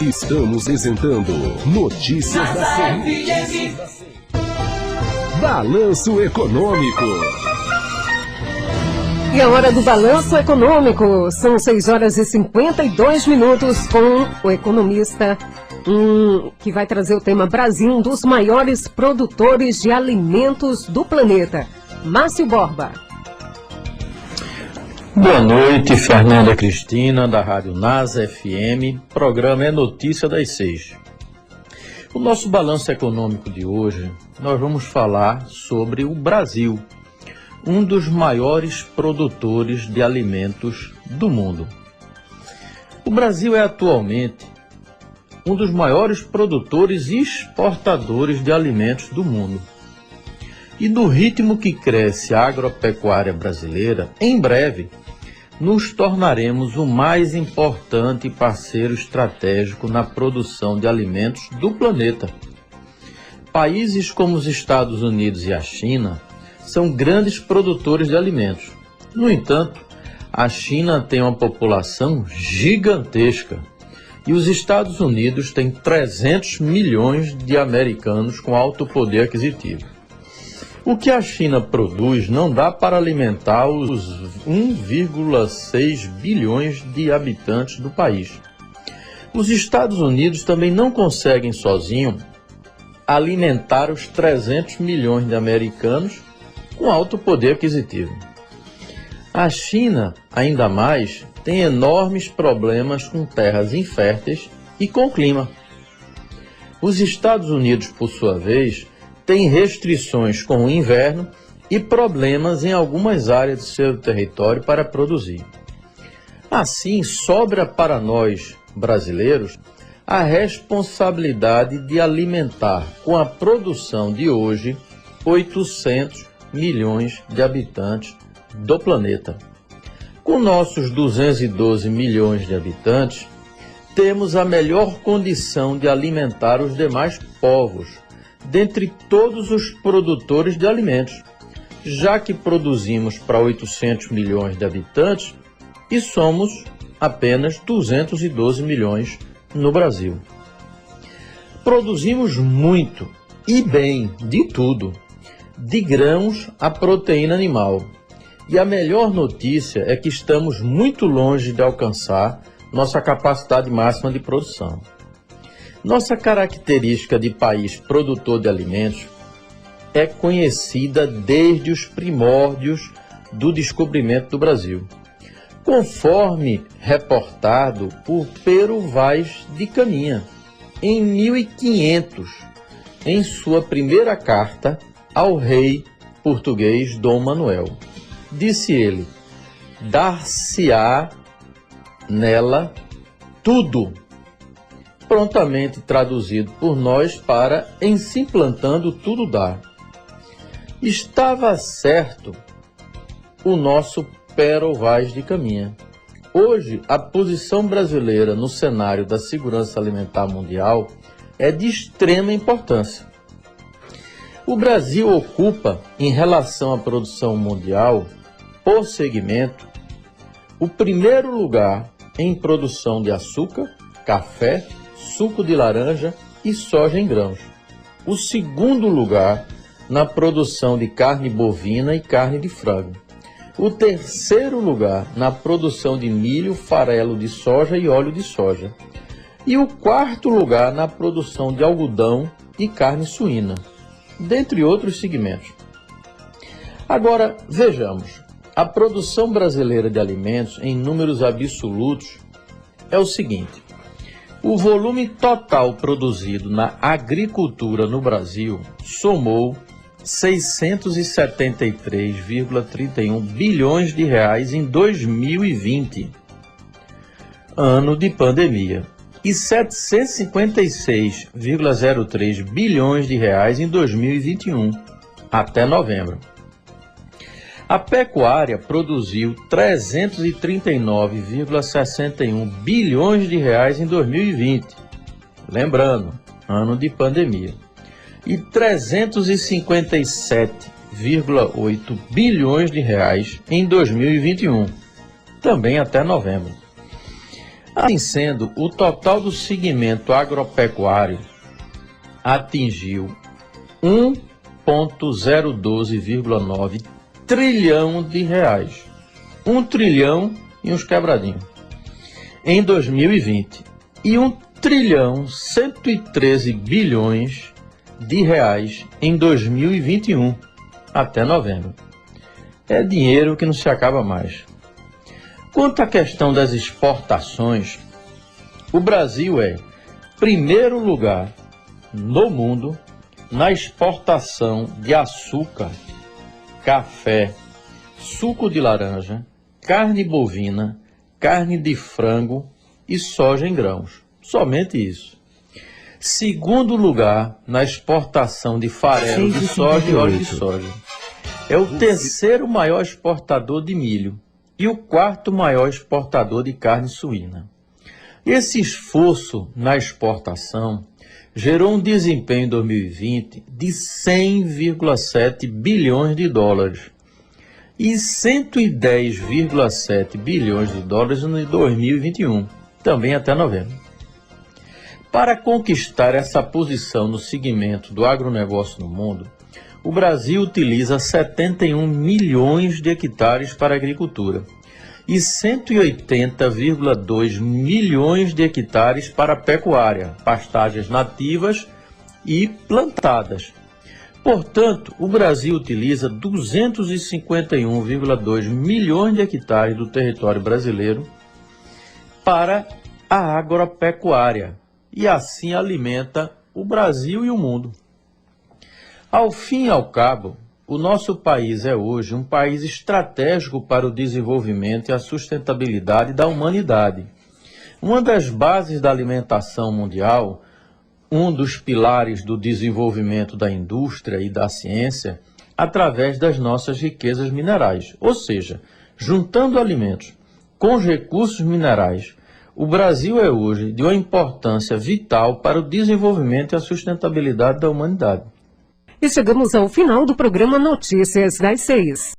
Estamos isentando notícias da semana. Balanço Econômico. E a hora do Balanço Econômico. São 6 horas e 52 minutos com o economista que vai trazer o tema Brasil, um dos maiores produtores de alimentos do planeta. Márcio Borba. Boa noite, Fernanda Cristina, da Rádio NASA FM. Programa é Notícia das 6. O nosso balanço econômico de hoje, nós vamos falar sobre o Brasil, um dos maiores produtores de alimentos do mundo. O Brasil é atualmente um dos maiores produtores e exportadores de alimentos do mundo. E do ritmo que cresce a agropecuária brasileira, em breve, nos tornaremos o mais importante parceiro estratégico na produção de alimentos do planeta. Países como os Estados Unidos e a China são grandes produtores de alimentos. No entanto, a China tem uma população gigantesca e os Estados Unidos têm 300 milhões de americanos com alto poder aquisitivo. O que a China produz não dá para alimentar os 1,6 bilhões de habitantes do país. Os Estados Unidos também não conseguem sozinhos alimentar os 300 milhões de americanos com alto poder aquisitivo. A China, ainda mais, tem enormes problemas com terras inférteis e com clima. Os Estados Unidos, por sua vez, tem restrições com o inverno e problemas em algumas áreas de seu território para produzir. Assim, sobra para nós, brasileiros, a responsabilidade de alimentar com a produção de hoje 800 milhões de habitantes do planeta. Com nossos 212 milhões de habitantes, temos a melhor condição de alimentar os demais povos, dentre todos os produtores de alimentos, já que produzimos para 800 milhões de habitantes e somos apenas 212 milhões no Brasil. Produzimos muito e bem de tudo, de grãos à proteína animal. E a melhor notícia é que estamos muito longe de alcançar nossa capacidade máxima de produção. Nossa característica de país produtor de alimentos é conhecida desde os primórdios do descobrimento do Brasil. Conforme reportado por Pero Vaz de Caminha, em 1500, em sua primeira carta ao rei português Dom Manuel. Disse ele: dar-se-á nela tudo, prontamente traduzido por nós para em se plantando tudo dá. Estava certo o nosso Pero Vaz de Caminha. Hoje, a posição brasileira no cenário da segurança alimentar mundial é de extrema importância. O Brasil ocupa, em relação à produção mundial, por segmento, o primeiro lugar em produção de açúcar, café, suco de laranja e soja em grãos. O segundo lugar na produção de carne bovina e carne de frango. O terceiro lugar na produção de milho, farelo de soja e óleo de soja. E o quarto lugar na produção de algodão e carne suína, dentre outros segmentos. Agora, vejamos, a produção brasileira de alimentos em números absolutos é o seguinte: o volume total produzido na agricultura no Brasil somou 673,31 bilhões de reais em 2020, ano de pandemia, e 756,03 bilhões de reais em 2021, até novembro. A pecuária produziu 339,61 bilhões de reais em 2020, lembrando, ano de pandemia, e 357,8 bilhões de reais em 2021, também até novembro. Assim sendo, o total do segmento agropecuário atingiu 1,012,9 trilhão de reais. 1 trilhão e uns quebradinhos. Em 2020. E 1 trilhão 113 bilhões de reais em 2021, até novembro. É dinheiro que não se acaba mais. Quanto à questão das exportações, o Brasil é primeiro lugar no mundo na exportação de açúcar, café, suco de laranja, carne bovina, carne de frango e soja em grãos. Somente isso. Segundo lugar na exportação de farelo de soja e óleo de soja. É o terceiro maior exportador de milho e o quarto maior exportador de carne suína. Esse esforço na exportação gerou um desempenho em 2020 de 100,7 bilhões de dólares e 110,7 bilhões de dólares em 2021, também até novembro. Para conquistar essa posição no segmento do agronegócio no mundo, o Brasil utiliza 71 milhões de hectares para a agricultura e 180,2 milhões de hectares para a pecuária, pastagens nativas e plantadas. Portanto, o Brasil utiliza 251,2 milhões de hectares do território brasileiro para a agropecuária e assim alimenta o Brasil e o mundo. Ao fim e ao cabo, o nosso país é hoje um país estratégico para o desenvolvimento e a sustentabilidade da humanidade. Uma das bases da alimentação mundial, um dos pilares do desenvolvimento da indústria e da ciência, através das nossas riquezas minerais. Ou seja, juntando alimentos com os recursos minerais, o Brasil é hoje de uma importância vital para o desenvolvimento e a sustentabilidade da humanidade. E chegamos ao final do programa Notícias das 6.